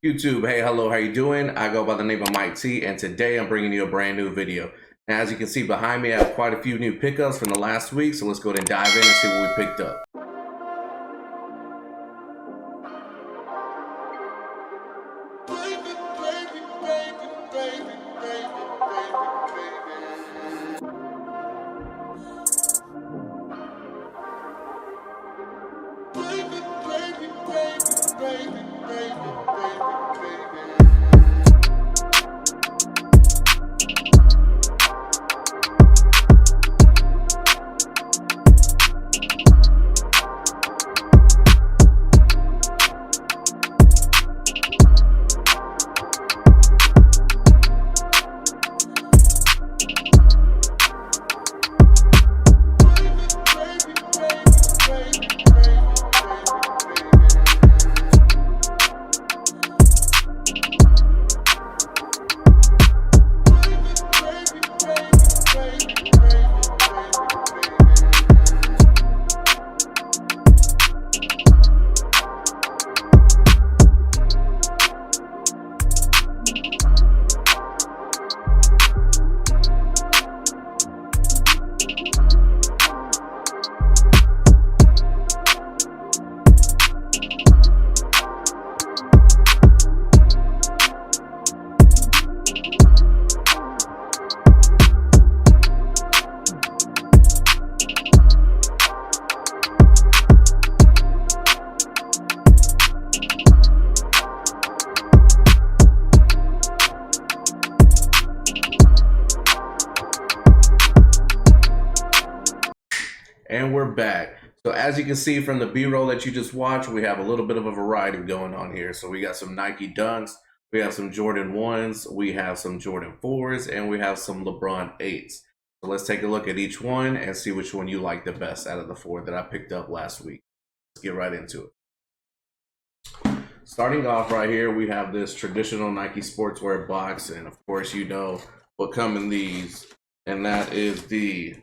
YouTube, hey, hello, how you doing? I go by the name of Mike T, and today I'm bringing you a brand new video. Now, as you can see behind me, I have quite a few new pickups from the last week, so let's go ahead and dive in and see what we picked up. And we're back. So as you can see from the B-roll that you just watched, we have a little bit of a variety going on here. So we got some Nike Dunks, we have some Jordan 1s, we have some Jordan 4s, and we have some LeBron 8s. So let's take a look at each one and see which one you like the best out of the four that I picked up last week. Let's get right into it. Starting off right here, we have this traditional Nike sportswear box, and of course you know what come in these, and that is the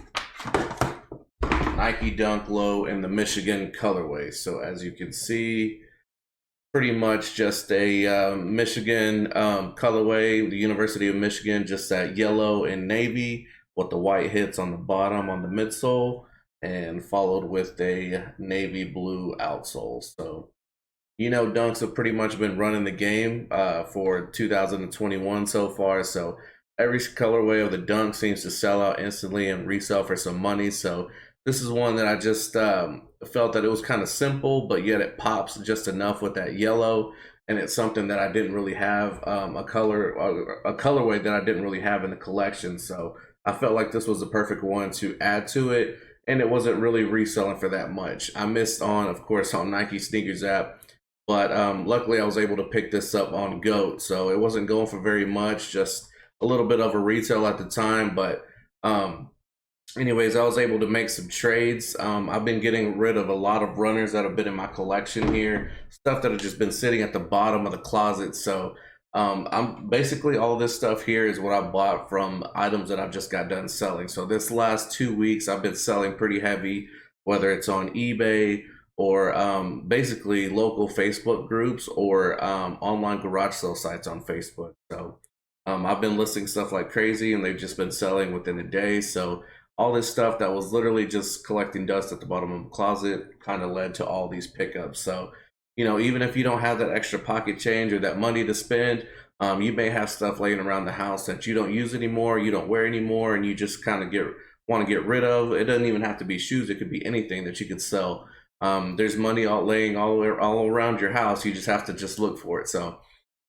Nike Dunk Low in the Michigan colorway. So as you can see, pretty much just a Michigan colorway, the University of Michigan, just that yellow and navy with the white hits on the bottom on the midsole, and followed with a navy blue outsole. So you know, Dunks have pretty much been running the game for 2021 so far. So every colorway of the Dunk seems to sell out instantly and resell for some money. So this is one that I just felt that it was kind of simple, but yet it pops just enough with that yellow. And it's something that I didn't really have a colorway that I didn't really have in the collection. So I felt like this was the perfect one to add to it. And it wasn't really reselling for that much. I missed on, of course, on Nike Sneakers app. But luckily I was able to pick this up on GOAT. So it wasn't going for very much, just a little bit of a retail at the time. But anyways, I was able to make some trades. I've been getting rid of a lot of runners that have been in my collection here, stuff that have just been sitting at the bottom of the closet. So I'm basically, all this stuff here is what I bought from items that I've just got done selling. So this last 2 weeks I've been selling pretty heavy, whether it's on eBay or basically local Facebook groups or online garage sale sites on Facebook. So I've been listing stuff like crazy, and they've just been selling within a day. So all this stuff that was literally just collecting dust at the bottom of the closet kind of led to all these pickups. So, you know, even if you don't have that extra pocket change or that money to spend, you may have stuff laying around the house that you don't use anymore, you don't wear anymore, and you just kind of want to get rid of. It doesn't even have to be shoes. It could be anything that you could sell. There's money laying all around your house. You just have to just look for it. So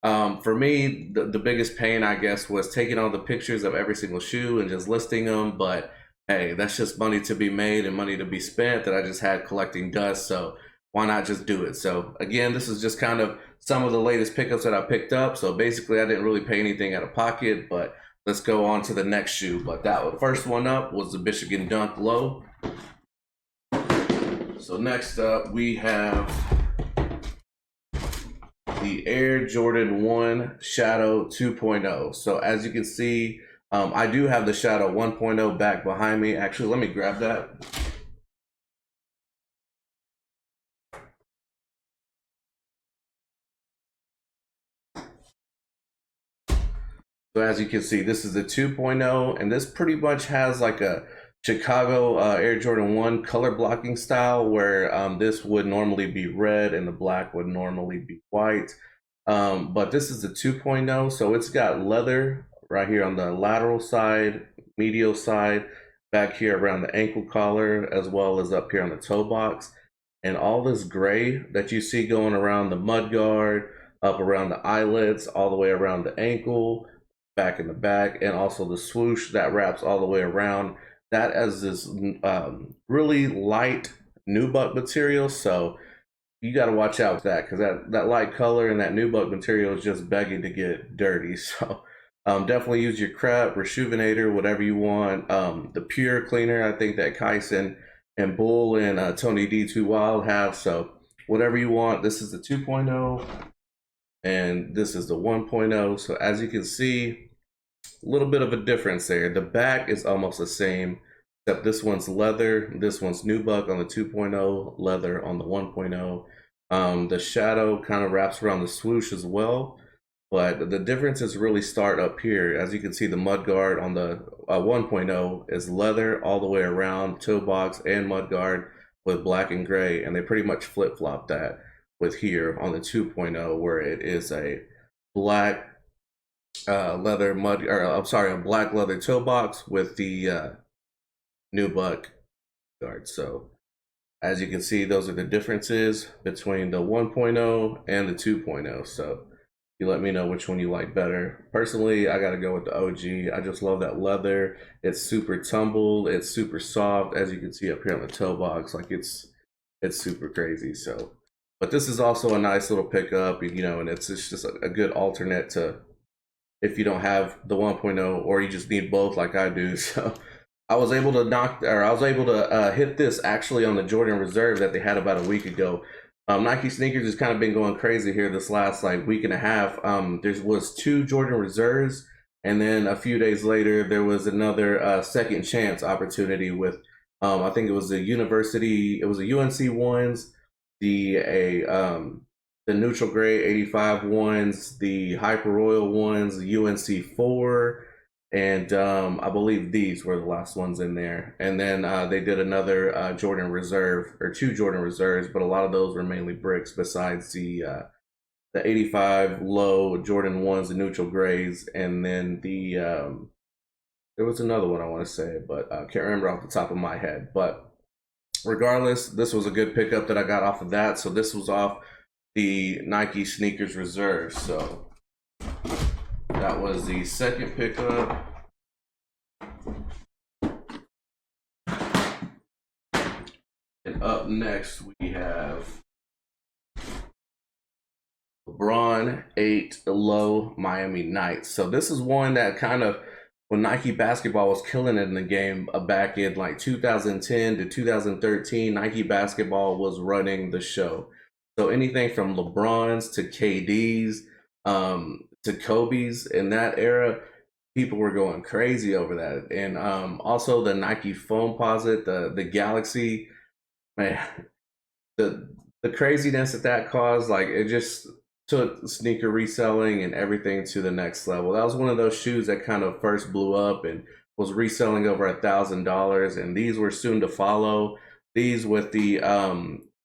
for me, the biggest pain, I guess, was taking all the pictures of every single shoe and just listing them. But hey, that's just money to be made and money to be spent that I just had collecting dust. So why not just do it? So again, this is just kind of some of the latest pickups that I picked up. So basically I didn't really pay anything out of pocket, but let's go on to the next shoe. But that first one up was the Michigan Dunk Low. So next up we have the Air Jordan 1 Shadow 2.0. So as you can see, I do have the Shadow 1.0 back behind me. Actually, let me grab that. So as you can see, this is the 2.0, and this pretty much has like a Chicago Air Jordan 1 color blocking style, where this would normally be red and the black would normally be white. But this is the 2.0, so it's got leather right here on the lateral side, medial side, back here around the ankle collar, as well as up here on the toe box. And all this gray that you see going around the mud guard, up around the eyelets, all the way around the ankle, back in the back, and also the swoosh that wraps all the way around. That as this really light nubuck material, so you got to watch out with that because that light color and that nubuck material is just begging to get dirty. So definitely use your Crep, Rejuvenator, whatever you want. The Pure Cleaner, I think that Kyson and Bull and Tony D2 Wild have. So whatever you want. This is the 2.0 and this is the 1.0. So as you can see, a little bit of a difference there. The back is almost the same, except this one's leather, this one's nubuck on the 2.0, leather on the 1.0. The shadow kind of wraps around the swoosh as well, but the differences really start up here. As you can see, the mud guard on the 1.0 is leather all the way around, toe box and mud guard with black and gray, and they pretty much flip-flop that with here on the 2.0, where it is a black leather mud, or I'm sorry, a black leather toe box with the nubuck guard. So as you can see, those are the differences between the 1.0 and the 2.0. So you let me know which one you like better. Personally, I gotta go with the OG. I just love that leather. It's super tumbled, it's super soft, as you can see up here on the toe box. Like it's super crazy. So, but this is also a nice little pickup, you know, and it's just a good alternate to if you don't have the 1.0 or you just need both like I do. So I was able to hit this actually on the Jordan Reserve that they had about a week ago. Nike sneakers has kind of been going crazy here this last like week and a half. There was 2 Jordan Reserves, and then a few days later there was another second chance opportunity with I think it was a UNC ones, the neutral gray 85 ones, the Hyper Royal ones, the UNC 4, and I believe these were the last ones in there. And then they did another Jordan Reserve, or 2 Jordan Reserves, but a lot of those were mainly bricks besides the 85 low Jordan 1s, the neutral grays, and then there was another one I want to say, but I can't remember off the top of my head. But regardless, this was a good pickup that I got off of that. So this was off the Nike Sneakers Reserve. So that was the second pickup. And up next we have LeBron 8 Low Miami Knights. So this is one that kind of, when Nike basketball was killing it in the game back in like 2010 to 2013, Nike basketball was running the show. So anything from LeBron's to KD's to Kobe's in that era, people were going crazy over that. And also the Nike Foamposite, the Galaxy, man, the craziness that caused, like it just took sneaker reselling and everything to the next level. That was one of those shoes that kind of first blew up and was reselling over $1,000, and these were soon to follow. These with the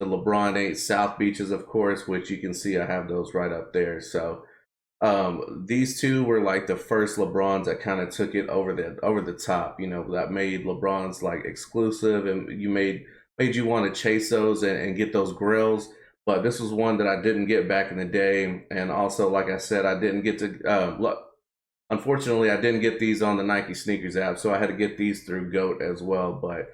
LeBron 8 South Beaches, of course, which you can see I have those right up there. So these two were like the first LeBrons that kind of took it over the top, you know, that made LeBron's like exclusive, and made you want to chase those and get those grills. But this was one that I didn't get back in the day, and also, like I said, I didn't get to look. Unfortunately, I didn't get these on the Nike Sneakers app, so I had to get these through GOAT as well. But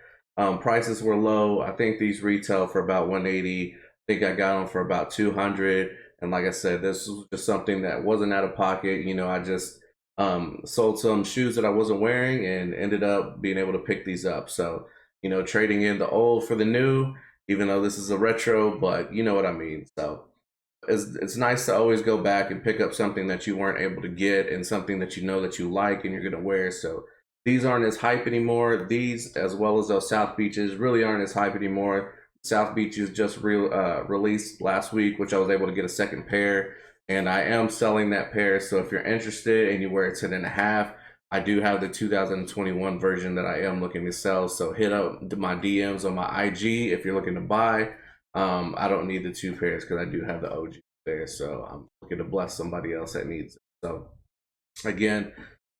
prices were low. I think these retail for about 180. I think I got them for about 200. And like I said, this was just something that wasn't out of pocket. You know, I just sold some shoes that I wasn't wearing and ended up being able to pick these up. So, you know, trading in the old for the new, even though this is a retro, but you know what I mean. So it's nice to always go back and pick up something that you weren't able to get and something that you know that you like and you're going to wear. So these aren't as hype anymore. These, as well as those South Beaches, really aren't as hype anymore. South Beaches just released last week, which I was able to get a second pair. and I am selling that pair. So if you're interested and you wear a 10.5, I do have the 2021 version that I am looking to sell. So hit up my DMs on my IG if you're looking to buy. I don't need the two pairs because I do have the OG there. So I'm looking to bless somebody else that needs it. So again,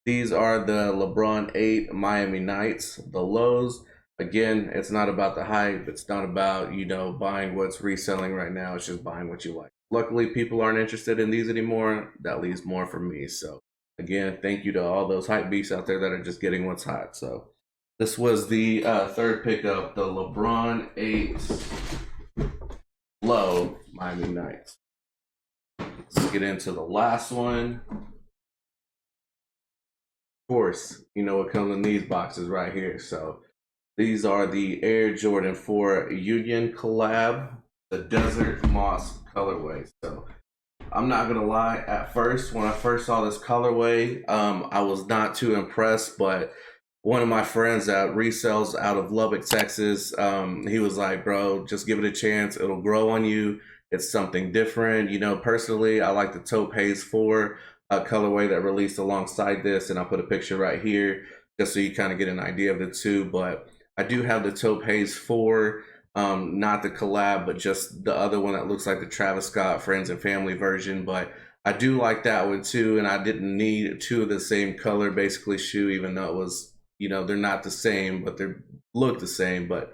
these are the LeBron 8 Miami Nights, the lows. Again, it's not about the hype. It's not about, buying what's reselling right now. It's just buying what you like. Luckily, people aren't interested in these anymore. That leaves more for me. So, again, thank you to all those hype beasts out there that are just getting what's hot. So, this was the third pickup, the LeBron 8 Low Miami Nights. Let's get into the last one. Of course, you know what comes in these boxes right here. So these are the Air Jordan 4 Union collab, the Desert Moss colorway. So I'm not gonna lie, at first, when I first saw this colorway, I was not too impressed, but one of my friends that resells out of Lubbock, Texas, he was like, bro, just give it a chance. It'll grow on you. It's something different. Personally, I like the Taupe Haze 4 colorway that released alongside this, and I'll put a picture right here just so you kind of get an idea of the two. But I do have the Taupe Haze 4, not the collab, but just the other one that looks like the Travis Scott Friends and Family version. But I do like that one too, and I didn't need two of the same color, basically, shoe, even though it was, they're not the same, but they look the same. But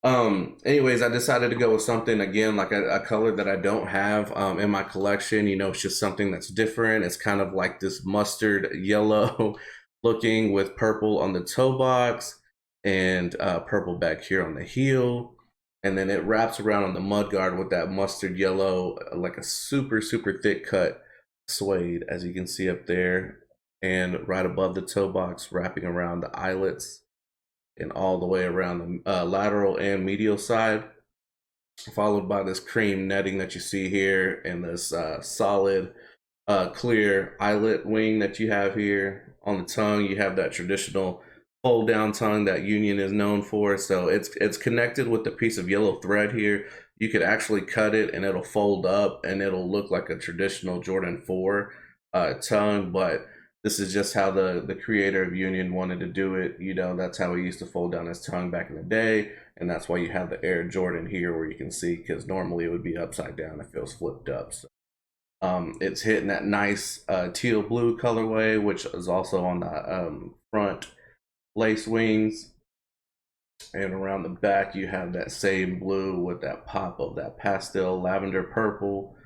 anyways, I decided to go with something again like a color that I don't have in my collection. It's just something that's different. It's kind of like this mustard yellow looking with purple on the toe box and purple back here on the heel, and then it wraps around on the mud guard with that mustard yellow, like a super thick cut suede, as you can see up there, and right above the toe box, wrapping around the eyelets and all the way around the lateral and medial side, followed by this cream netting that you see here and this solid clear eyelet wing that you have here. On the tongue, you have that traditional fold down tongue that Union is known for. So it's connected with the piece of yellow thread here. You could actually cut it and it'll fold up and it'll look like a traditional Jordan 4 tongue, but this is just how the creator of Union wanted to do it. That's how he used to fold down his tongue back in the day, and that's why you have the Air Jordan here where you can see, because normally it would be upside down if it was flipped up. So it's hitting that nice teal blue colorway, which is also on the front lace wings, and around the back you have that same blue with that pop of that pastel lavender purple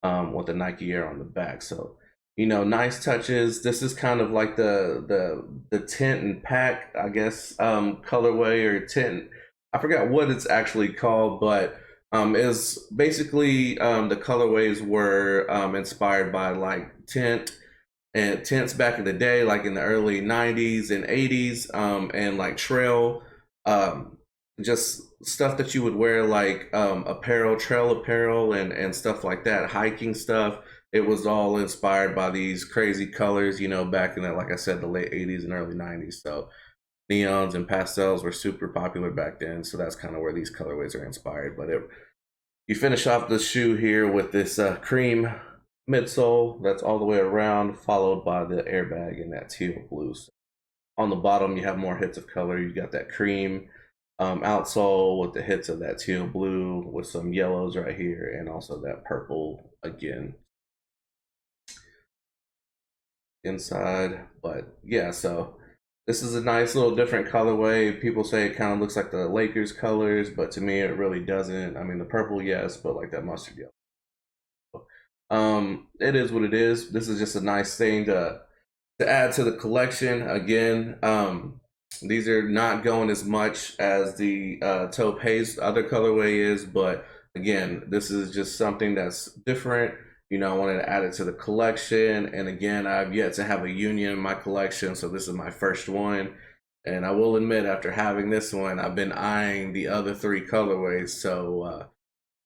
with the Nike Air on the back. So nice touches. This is kind of like the tint and pack, I guess, colorway or tint. I forgot what it's actually called, but is basically the colorways were inspired by like tint and tints back in the day, like in the early 90s and 80s, and like trail, just stuff that you would wear, like apparel, trail apparel, and stuff like that, hiking stuff. It was all inspired by these crazy colors, back in the, like I said, the late 80s and early 90s. So neons and pastels were super popular back then. So that's kind of where these colorways are inspired. But you finish off the shoe here with this cream midsole that's all the way around, followed by the airbag in that teal blue. So on the bottom, you have more hits of color. You got that cream outsole with the hits of that teal blue with some yellows right here, and also that purple again inside. But yeah, so this is a nice little different colorway. People say it kind of looks like the Lakers colors, but to me it really doesn't. I mean, the purple, yes, but like that mustard yellow, it is what it is. This is just a nice thing to add to the collection. Again, these are not going as much as the Taupe Haze other colorway is, but again, this is just something that's different. I wanted to add it to the collection, and again, I've yet to have a Union in my collection, so this is my first one. And I will admit, after having this one, I've been eyeing the other three colorways. So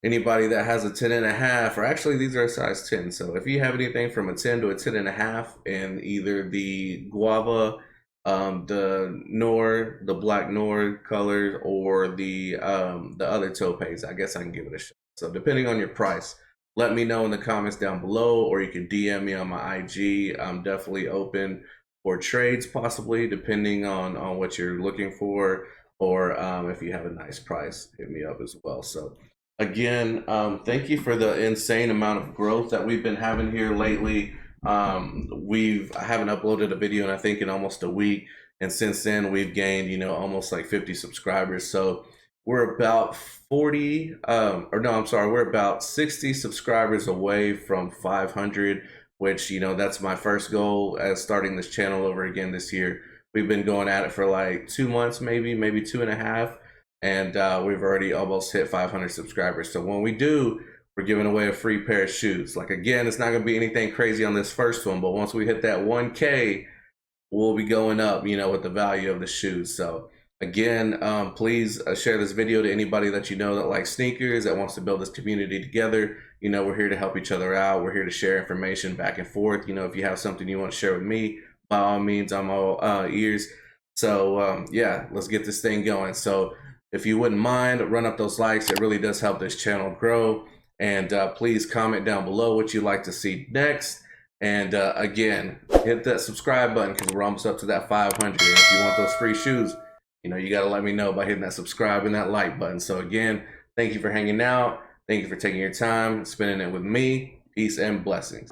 anybody that has a 10.5, or actually these are a size 10, so if you have anything from a 10 to a 10.5 in either the guava, the black Nor colors, or the other Topes, I guess I can give it a shot. So depending on your price, let me know in the comments down below, or you can DM me on my IG. I'm definitely open for trades, possibly, depending on what you're looking for, or if you have a nice price, hit me up as well. So again, thank you for the insane amount of growth that we've been having here lately. I haven't uploaded a video in, I think, in almost a week, and since then we've gained, you know, almost like 50 subscribers. So we're about 40 or no, I'm sorry, we're about 60 subscribers away from 500, which, you know, that's my first goal as starting this channel over again this year. We've been going at it for like 2 months, maybe 2.5, and we've already almost hit 500 subscribers. So when we do, we're giving away a free pair of shoes. Like, again, it's not gonna be anything crazy on this first one, but once we hit that 1K, we'll be going up, you know, with the value of the shoes. So again, please share this video to anybody that you know that likes sneakers, that wants to build this community together. You know, we're here to help each other out. We're here to share information back and forth. You know, if you have something you want to share with me, by all means, I'm all ears. So yeah, let's get this thing going. So if you wouldn't mind, run up those likes. It really does help this channel grow. And please comment down below what you'd like to see next. And again, hit that subscribe button because we're almost up to that 500. And if you want those free shoes, you know, you got to let me know by hitting that subscribe and that like button. So again, thank you for hanging out. Thank you for taking your time, spending it with me. Peace and blessings.